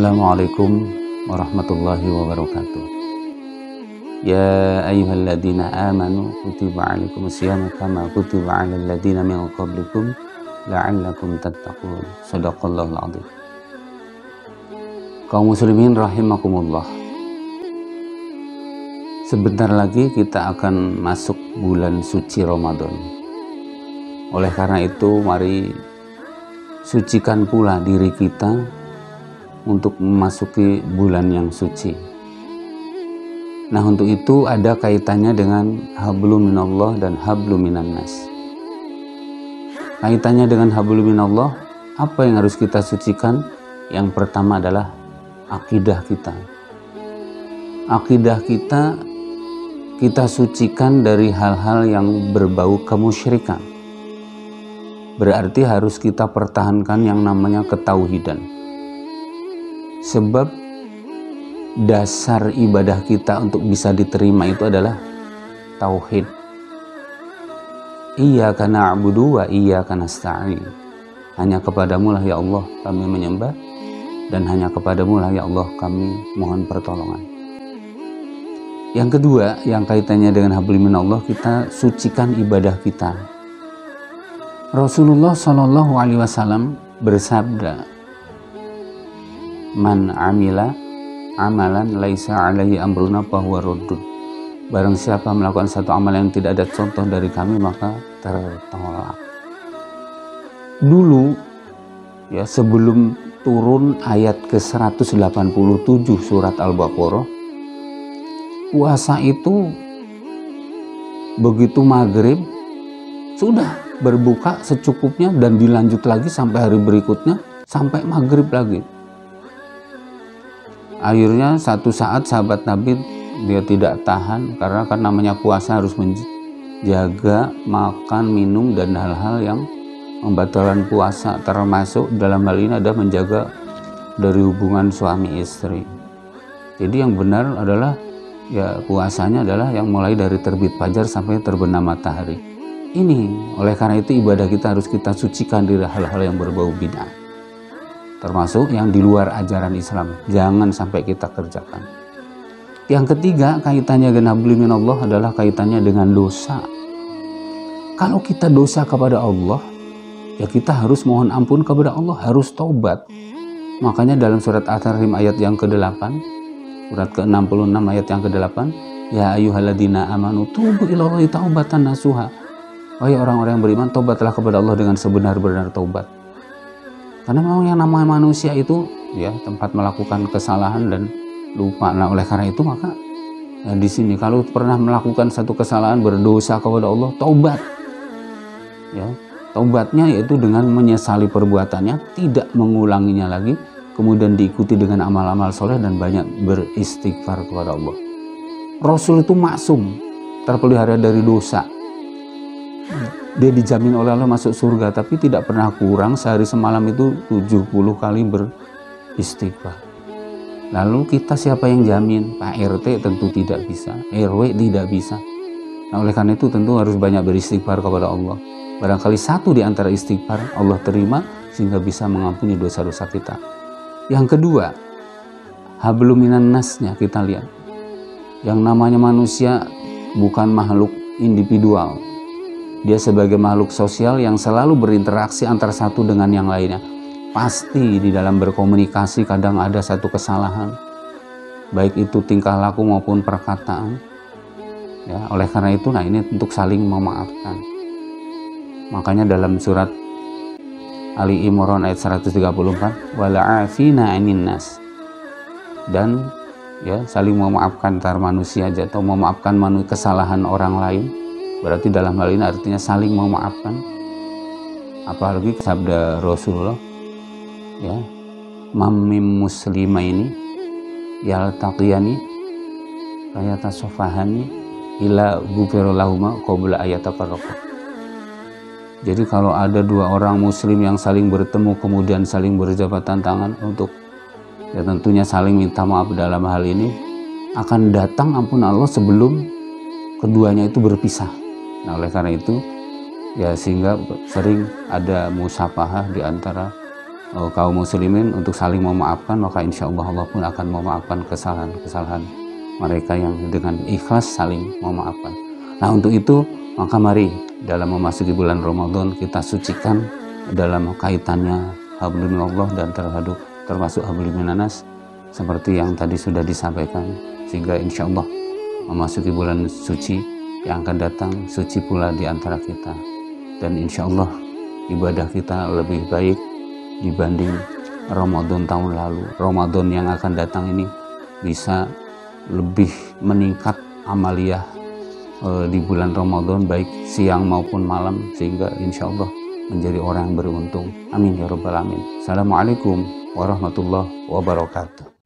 Assalamualaikum warahmatullahi wabarakatuh. Ya ayyuhalladzina amanu kutiba alaikumusyamu kama kutiba alal ladzina min qablikum la'allakum tattaqun. Shadaqallahul adzim. Kaum muslimin rahimakumullah. Sebentar lagi kita akan masuk bulan suci Ramadan. Oleh karena itu mari sucikan pula diri kita untuk memasuki bulan yang suci. Nah, untuk itu ada kaitannya dengan hablum minallah dan hablum minan nas. Kaitannya dengan hablum minallah, apa yang harus kita sucikan? Yang pertama adalah akidah kita. Akidah kita sucikan dari hal-hal yang berbau kemusyrikan. Berarti harus kita pertahankan yang namanya ketauhidan. Sebab dasar ibadah kita untuk bisa diterima itu adalah tauhid. Iyyaka na'budu wa iyyaka nasta'in. Hanya kepadamu lah ya Allah kami menyembah, dan hanya kepadamu lah ya Allah kami mohon pertolongan. Yang kedua, yang kaitannya dengan hablum minallah, kita sucikan ibadah kita. Rasulullah SAW bersabda, Man amila amalan laisa alaihi amruna fahuwa raddun. Barang siapa melakukan satu amal yang tidak ada contoh dari kami, maka tertolak. Dulu ya, sebelum turun ayat ke-187 surat Al-Baqarah, puasa itu begitu maghrib sudah berbuka secukupnya dan dilanjut lagi sampai hari berikutnya sampai maghrib lagi. Akhirnya satu saat sahabat Nabi dia tidak tahan, karena kan namanya puasa harus menjaga makan, minum dan hal-hal yang membatalkan puasa, termasuk dalam hal ini ada menjaga dari hubungan suami istri. Jadi yang benar adalah ya puasanya adalah yang mulai dari terbit fajar sampai terbenam matahari. Ini oleh karena itu ibadah kita harus kita sucikan dari hal-hal yang berbau bid'ah, termasuk yang di luar ajaran Islam, jangan sampai kita kerjakan. Yang ketiga, kaitannya dengan hablum minallah adalah kaitannya dengan dosa. Kalau kita dosa kepada Allah, ya kita harus mohon ampun kepada Allah, harus taubat. Makanya dalam surat At-Tahrim ayat yang ke-8, surat ke-66 ayat yang ke-8, ya ayyuhalladzina amanu tubu ilallahi taubatan nasuha. Wahai orang-orang yang beriman, taubatlah kepada Allah dengan sebenar-benar taubat. Karena memang yang namanya manusia itu ya tempat melakukan kesalahan dan lupa. Nah, oleh karena itu maka ya, di sini kalau pernah melakukan satu kesalahan, berdosa kepada Allah, taubat. Ya, taubatnya yaitu dengan menyesali perbuatannya, tidak mengulanginya lagi, kemudian diikuti dengan amal-amal soleh dan banyak beristighfar kepada Allah. Rasul itu maksum, terpelihara dari dosa. Dia dijamin oleh Allah masuk surga, tapi tidak pernah kurang sehari semalam itu 70 kali beristighfar. Lalu kita siapa yang jamin? Pak RT tentu tidak bisa, RW tidak bisa. Nah, oleh karena itu tentu harus banyak beristighfar kepada Allah. Barangkali satu di antara istighfar Allah terima sehingga bisa mengampuni dosa-dosa kita. Yang kedua, hablum minan nasnya kita lihat. Yang namanya manusia bukan makhluk individual. Dia sebagai makhluk sosial yang selalu berinteraksi antara satu dengan yang lainnya. Pasti di dalam berkomunikasi kadang ada satu kesalahan, baik itu tingkah laku maupun perkataan. Ya, oleh karena itu, nah ini untuk saling memaafkan. Makanya dalam surat Ali Imran ayat 134, wala'afina 'anin nas. Dan ya saling memaafkan antar manusia aja, atau memaafkan kesalahan orang lain. Berarti dalam hal ini artinya saling memaafkan. Apalagi sabda Rasulullah, ya, mamim muslima ini yaltaqiyani kayatasofahani ila gufirulahuma qabla ayatafarraqa. Jadi kalau ada dua orang muslim yang saling bertemu kemudian saling berjabatan tangan untuk ya tentunya saling minta maaf, dalam hal ini akan datang ampun Allah sebelum keduanya itu berpisah. Nah, oleh karena itu ya sehingga sering ada musafahah di antara kaum muslimin untuk saling memaafkan, maka insya Allah Allah pun akan memaafkan kesalahan-kesalahan mereka yang dengan ikhlas saling memaafkan. Nah, untuk itu maka mari dalam memasuki bulan Ramadan kita sucikan dalam kaitannya hablum minallah dan termasuk hablum minanas seperti yang tadi sudah disampaikan, sehingga insya Allah memasuki bulan suci yang akan datang suci pula di antara kita, dan insya Allah ibadah kita lebih baik dibanding Ramadan tahun lalu. Ramadan yang akan datang ini bisa lebih meningkat amaliyah di bulan Ramadan baik siang maupun malam, sehingga insya Allah menjadi orang yang beruntung. Amin ya rabbal alamin. Assalamualaikum warahmatullahi wabarakatuh.